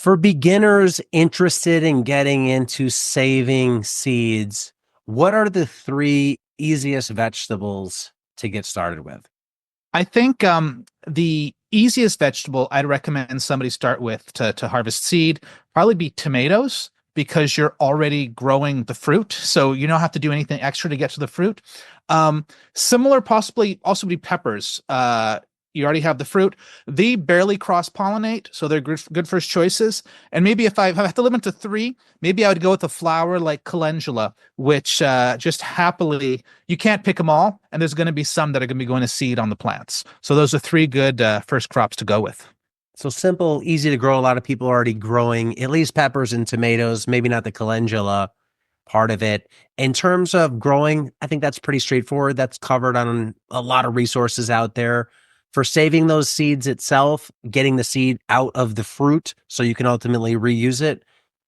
For beginners interested in getting into saving seeds, what are the three easiest vegetables to get started with? I think the easiest vegetable I'd recommend somebody start with to harvest seed probably be tomatoes because you're already growing the fruit. So you don't have to do anything extra to get to the fruit. Um, Similar, possibly also be peppers. You already have the fruit. They barely cross pollinate, so they're good first choices. And maybe if I have to limit to three, maybe I would go with a flower like calendula, which just happily you can't pick them all, and there's going to be some that are going to be going to seed on the plants. So those are three good first crops to go with. So simple, easy to grow. A lot of people are already growing at least peppers and tomatoes, maybe not the calendula part of it. In terms of growing, I think that's pretty straightforward. That's covered on a lot of resources out there. For saving those seeds itself, getting the seed out of the fruit so you can ultimately reuse it,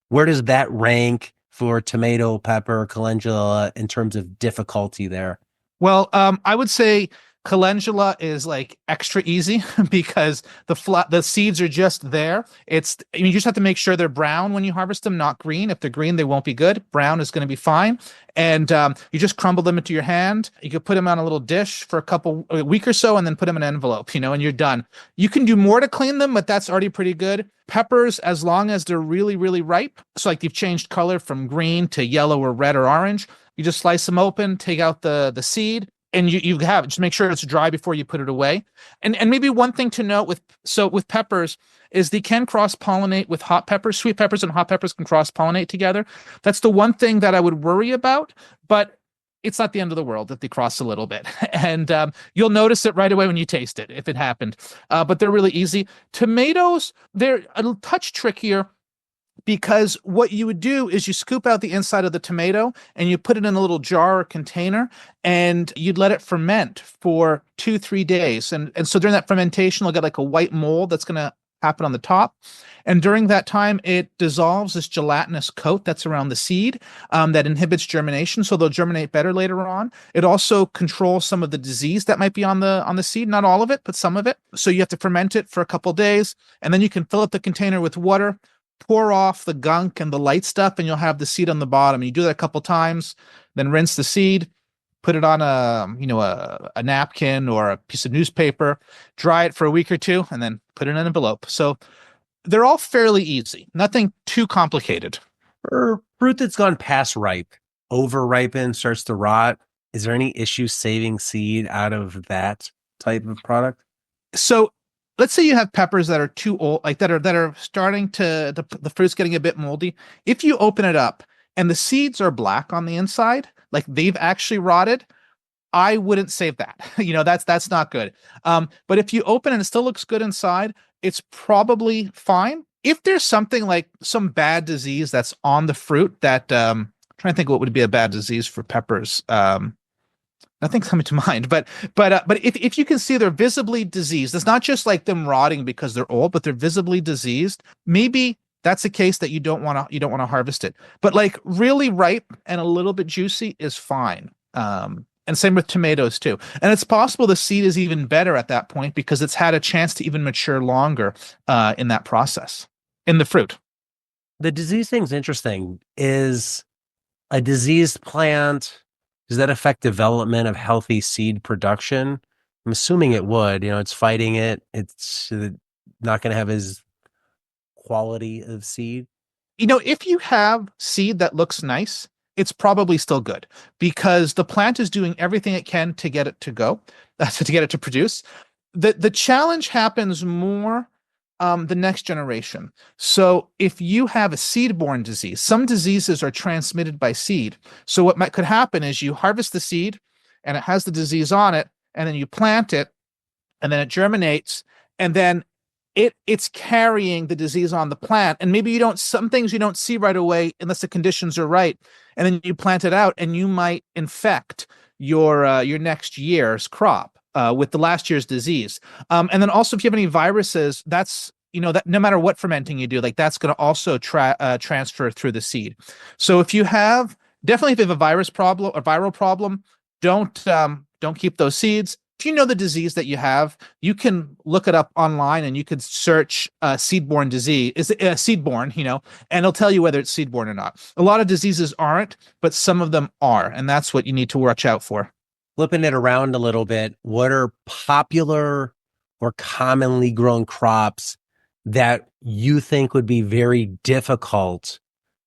where does that rank for tomato, pepper, calendula in terms of difficulty there? Well, I would say calendula is like extra easy because the seeds are just there. You just have to make sure they're brown when you harvest them, not green. If they're green, they won't be good. Brown is going to be fine. And you just crumble them into your hand. You could put them on a little dish for a week or so, and then put them in an envelope, and you're done. You can do more to clean them, but that's already pretty good. Peppers, as long as they're really, really ripe, so like you've changed color from green to yellow or red or orange, you just slice them open, take out the seed, and you have it. Just make sure it's dry before you put it away. And maybe one thing to note with peppers is they can cross pollinate with hot peppers. Sweet peppers and hot peppers can cross pollinate together. That's the one thing that I would worry about, but it's not the end of the world if they cross a little bit. And you'll notice it right away when you taste it if it happened. But they're really easy. Tomatoes, they're a touch trickier because what you would do is you scoop out the inside of the tomato and you put it in a little jar or container, and you'd let it ferment for 2, 3 days. And so during that fermentation, you'll get like a white mold that's going to happen on the top. And during that time, it dissolves this gelatinous coat that's around the seed that inhibits germination. So they'll germinate better later on. It also controls some of the disease that might be on the seed, not all of it, but some of it. So you have to ferment it for a couple days, and then you can fill up the container with water, pour off the gunk and the light stuff, and you'll have the seed on the bottom. You do that a couple times, then rinse the seed, put it on a napkin or a piece of newspaper, dry it for a week or two, and then put it in an envelope. So they're all fairly easy, nothing too complicated. For fruit that's gone past ripe, over ripened, starts to rot, is there any issue saving seed out of that type of product? So let's say you have peppers that are too old, like that are starting to the fruit's getting a bit moldy. If you open it up and the seeds are black on the inside, like they've actually rotted, I wouldn't save that. That's not good. But if you open and it still looks good inside, it's probably fine. If there's something like some bad disease that's on the fruit that trying to think what would be a bad disease for peppers. Nothing's coming to mind, but if you can see they're visibly diseased, it's not just like them rotting because they're old, but they're visibly diseased. Maybe that's a case that you don't want to harvest it. But like really ripe and a little bit juicy is fine. And same with tomatoes too. And it's possible the seed is even better at that point because it's had a chance to even mature longer in that process in the fruit. The disease thing's interesting. Is a diseased plant, does that affect development of healthy seed production? I'm assuming it would. It's fighting it. It's not going to have as quality of seed. If you have seed that looks nice, it's probably still good because the plant is doing everything it can to get it to go, to get it to produce. The challenge happens more the next generation. So if you have a seed-borne disease, some diseases are transmitted by seed. So could happen is you harvest the seed and it has the disease on it, and then you plant it, and then it germinates, and then it's carrying the disease on the plant. And maybe some things you don't see right away unless the conditions are right. And then you plant it out and you might infect your next year's crop with the last year's disease. And then also if you have any viruses, that's, that no matter what fermenting you do, like that's going to also transfer through the seed. So if you have a virus problem or viral problem, don't keep those seeds. if you know the disease that you have, you can look it up online and you could search seed-borne disease. Is it seed-borne, and it'll tell you whether it's seed-borne or not. A lot of diseases aren't, but some of them are, and that's what you need to watch out for. Flipping it around a little bit, what are popular or commonly grown crops that you think would be very difficult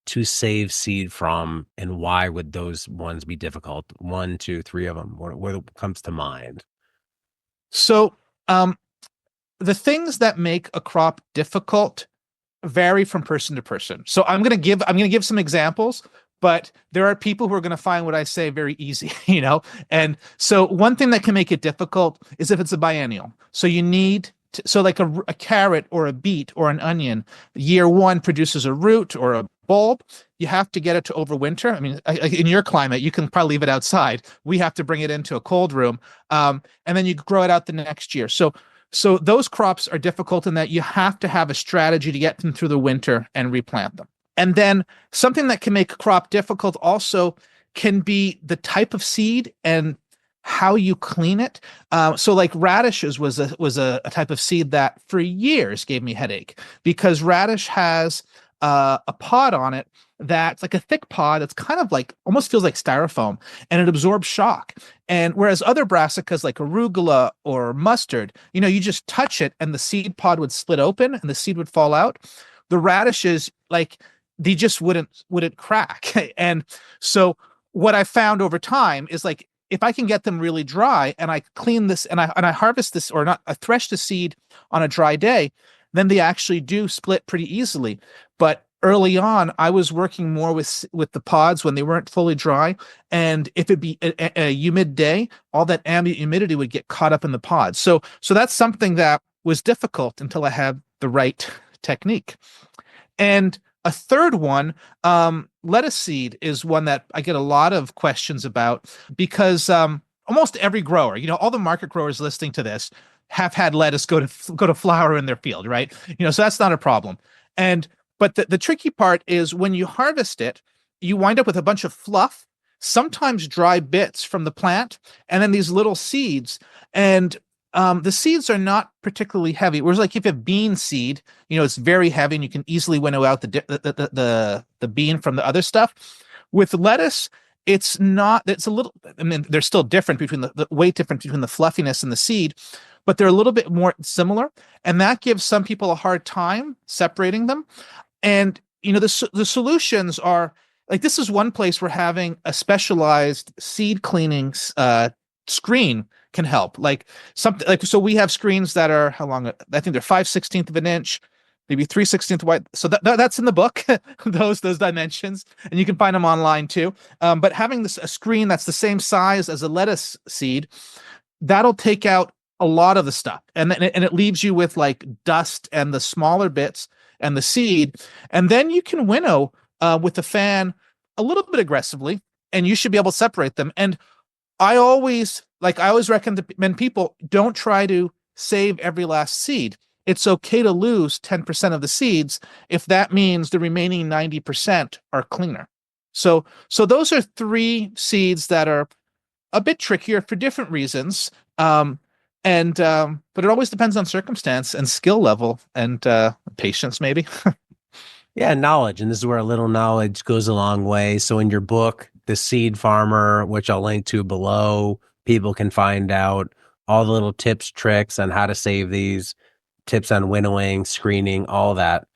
to save seed from, and why would those ones be difficult? One, two, three of them. What comes to mind? So, the things that make a crop difficult vary from person to person. So I'm going to give some examples, but there are people who are going to find what I say very easy, And so one thing that can make it difficult is if it's a biennial. So you need so like a carrot or a beet or an onion, year one produces a root or a bulb. You have to get it to overwinter. I mean, in your climate, you can probably leave it outside. We have to bring it into a cold room, and then you grow it out the next year. So those crops are difficult in that you have to have a strategy to get them through the winter and replant them. And then something that can make a crop difficult also can be the type of seed and how you clean it. So like radishes was a type of seed that for years gave me headache because radish has a pod on it that's like a thick pod that's kind of like almost feels like styrofoam, and it absorbs shock. And whereas other brassicas like arugula or mustard, you just touch it and the seed pod would split open and the seed would fall out. The radishes, like they just wouldn't crack. And so what I found over time is like if I can get them really dry and I clean this and I harvest this or not, I thresh the seed on a dry day, then they actually do split pretty easily. But early on, I was working more with the pods when they weren't fully dry, and if it be a humid day, all that ambient humidity would get caught up in the pods. So that's something that was difficult until I had the right technique. And a third one, lettuce seed is one that I get a lot of questions about because almost every grower, all the market growers listening to this have had lettuce go to flower in their field, right? So that's not a problem. But the tricky part is when you harvest it, you wind up with a bunch of fluff, sometimes dry bits from the plant, and then these little seeds. And the seeds are not particularly heavy. Whereas like if you have bean seed, it's very heavy and you can easily winnow out the bean from the other stuff. With lettuce, it's not, it's a little, I mean, they're still different between the weight difference between the fluffiness and the seed, but they're a little bit more similar. And that gives some people a hard time separating them. And, the solutions are like, this is one place where having a specialized seed cleaning screen can help. Like something like, so we have screens that are how long? I think they're 5/16 of an inch, maybe 3/16 wide. So that's in the book, those dimensions, and you can find them online too. But having a screen that's the same size as a lettuce seed, that'll take out a lot of the stuff, and it leaves you with like dust and the smaller bits and the seed, and then you can winnow with the fan a little bit aggressively, and you should be able to separate them. And I always recommend people don't try to save every last seed. It's okay to lose 10% of the seeds if that means the remaining 90% are cleaner. So those are three seeds that are a bit trickier for different reasons. But it always depends on circumstance and skill level and patience, maybe. Yeah, knowledge. And this is where a little knowledge goes a long way. So in your book, The Seed Farmer, which I'll link to below, people can find out all the little tips, tricks on how to save these, tips on winnowing, screening, all that.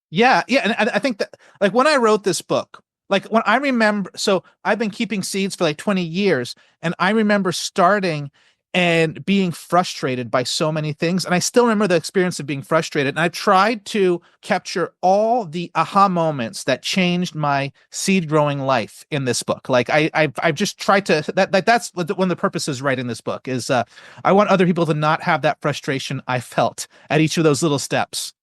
Yeah. And I think that like when I wrote this book, like when I remember, so I've been keeping seeds for like 20 years, and I remember starting and being frustrated by so many things. And I still remember the experience of being frustrated. And I tried to capture all the aha moments that changed my seed growing life in this book. Like I've just tried to, that's one of the purposes of writing this book is I want other people to not have that frustration I felt at each of those little steps.